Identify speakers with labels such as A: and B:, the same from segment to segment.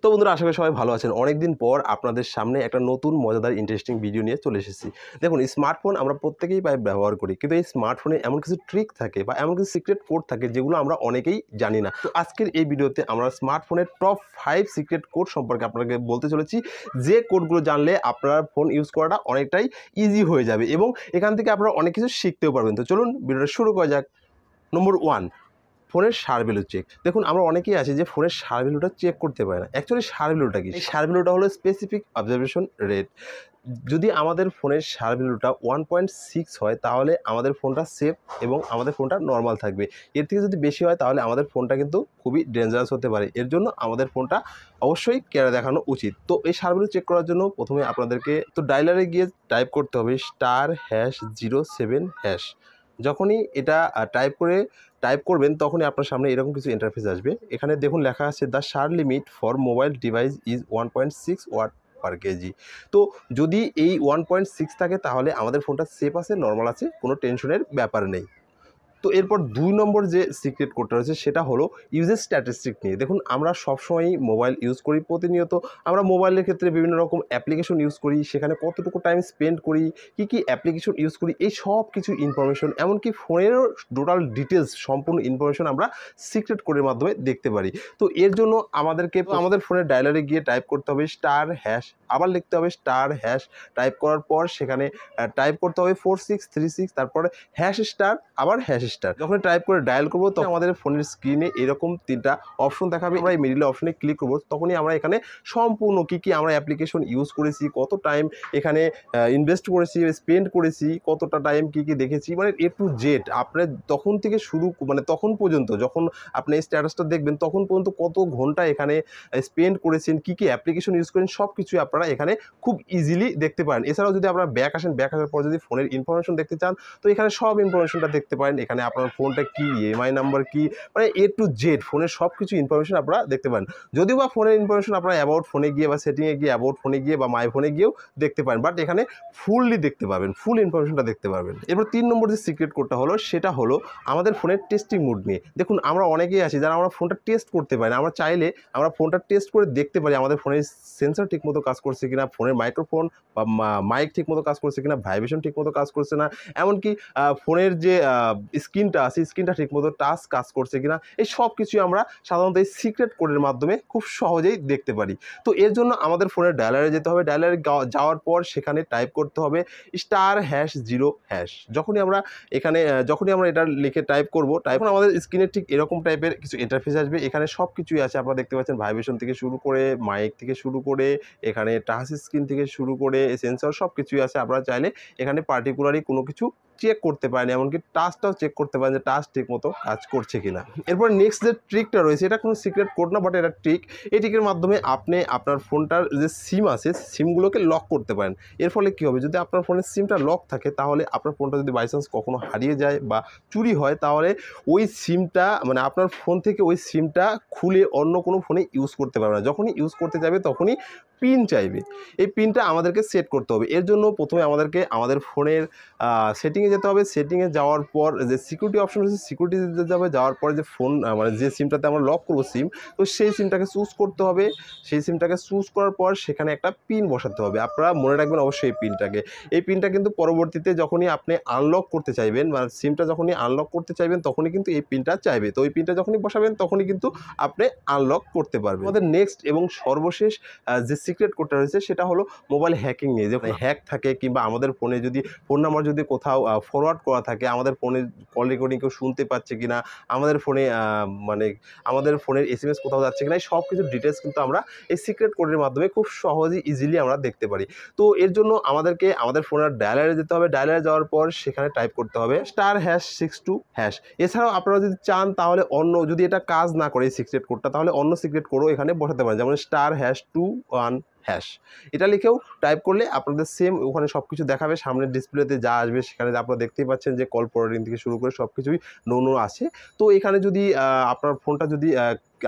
A: তো বন্ধুরা আশা করি সবাই ভালো আছেন। অনেকদিন পর আপনাদের সামনে একটা নতুন মজাদার ইন্টারেস্টিং ভিডিও নিয়ে চলে এসেছি। দেখুন, স্মার্টফোন আমরা প্রত্যেকেই প্রায় ব্যবহার করি, কিন্তু এই স্মার্টফোনে এমন কিছু ট্রিক থাকে বা এমন কিছু সিক্রেট কোড থাকে যেগুলো আমরা অনেকেই জানি না। তো আজকের এই ভিডিওতে আমরা স্মার্টফোনের টপ 5 সিক্রেট কোড সম্পর্কে আপনাকে বলতে চলেছি, যে কোডগুলো জানলে আপনার ফোন ইউজ করাটা অনেকটাই ইজি হয়ে যাবে এবং এখান থেকে আপনারা অনেক কিছু শিখতেও পারবেন। তো চলুন ভিডিওটা শুরু করা যাক। নম্বর 1, ফোনের SAR ভ্যালু চেক। দেখুন, আমরা অনেকেই আছি যে ফোনের SAR ভ্যালুটা চেক করতে পারে না। অ্যাকচুয়ালি SAR ভ্যালুটা কি? এই SAR ভ্যালুটা হলো স্পেসিফিক অবজারভেশন রেট। যদি আমাদের ফোনের SAR ভ্যালুটা 1.6 হয় তাহলে আমাদের ফোনটা সেফ এবং আমাদের ফোনটা নর্মাল থাকবে। এর থেকে যদি বেশি হয় তাহলে আমাদের ফোনটা কিন্তু খুবই ডেঞ্জারাস হতে পারে। এর জন্য আমাদের ফোনটা অবশ্যই কেয়ার দেখানো উচিত। তো এই SAR ভ্যালু চেক করার জন্য প্রথমে আপনাদেরকে ডায়ালারে গিয়ে টাইপ করতে হবে *#07#। যখনই এটা টাইপ করবেন তখনই আপনার সামনে এরকম কিছু ইন্টারফেস আসবে। এখানে দেখুন লেখা আছে, the SAR limit for mobile device is 1.6 watt per kg. তো যদি এই 1.6 থাকে তাহলে আমাদের ফোনটা সেফ আছে, নর্মাল আছে, কোনো টেনশনের ব্যাপার নেই। তো এরপর 2 নম্বর যে সিক্রেট কোডটা রয়েছে সেটা হলো ইউজের স্ট্যাটিস্টিক নিয়ে। দেখুন, আমরা সবসময়ই মোবাইল ইউজ করি, প্রতিনিয়ত আমরা মোবাইলের ক্ষেত্রে বিভিন্ন রকম অ্যাপ্লিকেশন ইউজ করি, সেখানে কতটুকু টাইম স্পেন্ড করি, কী অ্যাপ্লিকেশন ইউজ করি, এই সব কিছু ইনফরমেশন, এমনকি ফোনেরও টোটাল ডিটেলস সম্পূর্ণ ইনফরমেশন আমরা সিক্রেট কোডের মাধ্যমে দেখতে পারি। তো এর জন্য আমাদের ফোনের ডায়ালারে গিয়ে টাইপ করতে হবে *#, আবার লিখতে হবে *#, টাইপ করার পর সেখানে টাইপ করতে হবে 4636, তারপরে #, আবার #। যখন টাইপ করে ডায়াল করবো তখন আমাদের ফোনের স্ক্রিনে এরকম 3টা অপশন দেখাবে। আমরা এই মিডিল অপশনে ক্লিক করবো, তখনই আমরা এখানে সম্পূর্ণ কী আমরা অ্যাপ্লিকেশন ইউজ করেছি, কত টাইম এখানে ইনভেস্ট করেছি, স্পেন্ড করেছি, কতটা টাইম কী দেখেছি, মানে A to Z আপনার তখন থেকে তখন পর্যন্ত যখন আপনি এই স্ট্যাটাসটা দেখবেন তখন পর্যন্ত কত ঘন্টা এখানে স্পেন্ড করেছেন, কী অ্যাপ্লিকেশন ইউজ করেন, সব কিছুই আপনারা এখানে খুব ইজিলি দেখতে পারেন। এছাড়াও যদি আপনারা ব্যাক আসার পর যদি ফোনের ইনফরমেশন দেখতে চান তো এখানে সব ইনফরমেশনটা দেখতে পারেন। এখানে আপনার ফোনটা কি, EMI নাম্বার কি, মানে A to Z ফোনের সব কিছু ইনফরমেশন আপনারা দেখতে পারেন। যদিও বা ফোনের ইনফরমেশন আপনারা অ্যাবাউট ফোনে গিয়ে বা সেটিংয়ে গিয়ে, অ্যাবাউট ফোনে গিয়ে বা মাই ফোনে গিয়েও দেখতে পারেন, বাট এখানে ফুললি দেখতে পাবেন, ফুল ইনফরমেশনটা দেখতে পারবেন। এরপর 3 নম্বর যে সিক্রেট কোডটা হলো সেটা হলো আমাদের ফোনের টেস্টিং মোড নিয়ে। দেখুন, আমরা অনেকেই আছি যারা আমরা ফোনটা টেস্ট করতে পারি না। আমরা চাইলে আমরা ফোনটা টেস্ট করে দেখতে পারি আমাদের ফোনের সেন্সর ঠিকমতো কাজ করছে কিনা, ফোনের মাইক্রোফোন বা মাইক ঠিকমতো কাজ করছে কিনা, ভাইব্রেশন ঠিকমতো কাজ করছে না, এমনকি ফোনের যে স্ক্রিনটা আছে স্ক্রিনটা ঠিকমতো টাচ কাজ করছে কিনা, এই সব কিছুই আমরা সাধারণত এই সিক্রেট কোডের মাধ্যমে খুব সহজেই দেখতে পারি। তো এর জন্য আমাদের ফোনের ডায়ালারে যেতে হবে। ডায়ালারে যাওয়ার পর সেখানে টাইপ করতে হবে *#0#। যখনই আমরা এটা লিখে টাইপ করবো, তখন আমাদের স্ক্রিনে ঠিক এরকম টাইপের কিছু ইন্টারফেস আসবে। এখানে সব কিছুই আছে, আপনারা দেখতে পাচ্ছেন, ভাইব্রেশন থেকে শুরু করে, মাইক থেকে শুরু করে, এখানে টাচ স্ক্রিন থেকে শুরু করে সেন্সর সব কিছুই আছে। আপনারা চাইলে এখানে পার্টিকুলারলি কোনো কিছু চেক করতে পারেন, এমনকি টাচটাও চেক করতে পারেন যে টাচ ঠিক মতো কাজ করছে কিনা। এরপর নেক্সট যে ট্রিকটা রয়েছে, এটা কোনো সিক্রেট কোড না, বাট এটা ট্রিক। এই ট্রিকের মাধ্যমে আপনি আপনার ফোনটার যে সিম আছে সিমগুলোকে লক করতে পারেন। এর ফলে কী হবে, যদি আপনার ফোনের সিমটা লক থাকে তাহলে আপনার ফোনটা যদি বাই চান্স কখনো হারিয়ে যায় বা চুরি হয় তাহলে ওই সিমটা, মানে আপনার ফোন থেকে ওই সিমটা খুলে অন্য কোনো ফোনে ইউজ করতে পারবে না। যখনই ইউজ করতে যাবে তখনই পিন চাইবে। এই পিনটা আমাদেরকে সেট করতে হবে। এর জন্য প্রথমে আমাদেরকে আমাদের ফোনের সেটিংয়ে যেতে হবে। সেটিংয়ে যাওয়ার পর যে সিকিউরিটি অপশন রয়েছে সিকিউরিটিতে যাওয়ার পরে যে ফোন মানে যে সিমটাতে আমরা লক করবো সিম, তো সেই সিমটাকে চুজ করতে হবে। সেই সিমটাকে চুজ করার পর সেখানে একটা পিন বসাতে হবে। আপনারা মনে রাখবেন অবশ্যই এই পিনটা কিন্তু পরবর্তীতে যখনই আপনি আনলক করতে চাইবেন, মানে সিমটা যখনই আনলক করতে চাইবেন তখনই কিন্তু এই পিনটা চাইবে। তো ওই পিনটা যখনই বসাবেন তখনই কিন্তু আপনি আনলক করতে পারবেন। আমাদের নেক্সট এবং সর্বশেষ যে সিক্রেট কোডটা রয়েছে সেটা হলো মোবাইল হ্যাকিং নিয়ে। যখন হ্যাক থাকে কিংবা আমাদের ফোনে যদি ফোন নাম্বার যদি কোথাও ফরওয়ার্ড করা থাকে, আমাদের ফোনে কল রেকর্ডিং কেউ শুনতে পাচ্ছে কিনা, আমাদের ফোনের SMS কোথাও যাচ্ছে কিনা, এই সব কিছু ডিটেলস কিন্তু আমরা এই সিক্রেট কোডের মাধ্যমে খুব সহজেই ইজিলি আমরা দেখতে পারি। তো এর জন্য আমাদেরকে আমাদের ফোনের ডায়ালারে যেতে হবে। ডায়ালারে যাওয়ার পর সেখানে টাইপ করতে হবে *#62#। এছাড়াও আপনারা যদি চান তাহলে যদি এটা কাজ না করে এই সিক্রেট কোডটা, তাহলে অন্য সিক্রেট কোডও এখানে বসাতে পারেন, যেমন *#21#। এটা লিখেও টাইপ করলে আপনাদের সেম ওখানে সব কিছু দেখাবে। সামনের ডিসপ্লেতে যা আসবে সেখানে আপনারা দেখতেই পাচ্ছেন যে কল ফরওয়ার্ডিং থেকে শুরু করে সব কিছুই নো আছে। তো এখানে যদি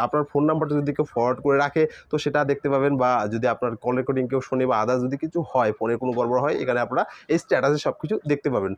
A: আপনার ফোন নাম্বারটা যদি কেউ ফরওয়ার্ড করে রাখে তো সেটা দেখতে পাবেন, বা যদি আপনার কল রেকর্ডিং কেউ শোনে বা আদার্স যদি কিছু হয়, ফোনের কোনো গড়বড় হয়, এখানে আপনারা এই স্ট্যাটাসে সব কিছু দেখতে পাবেন।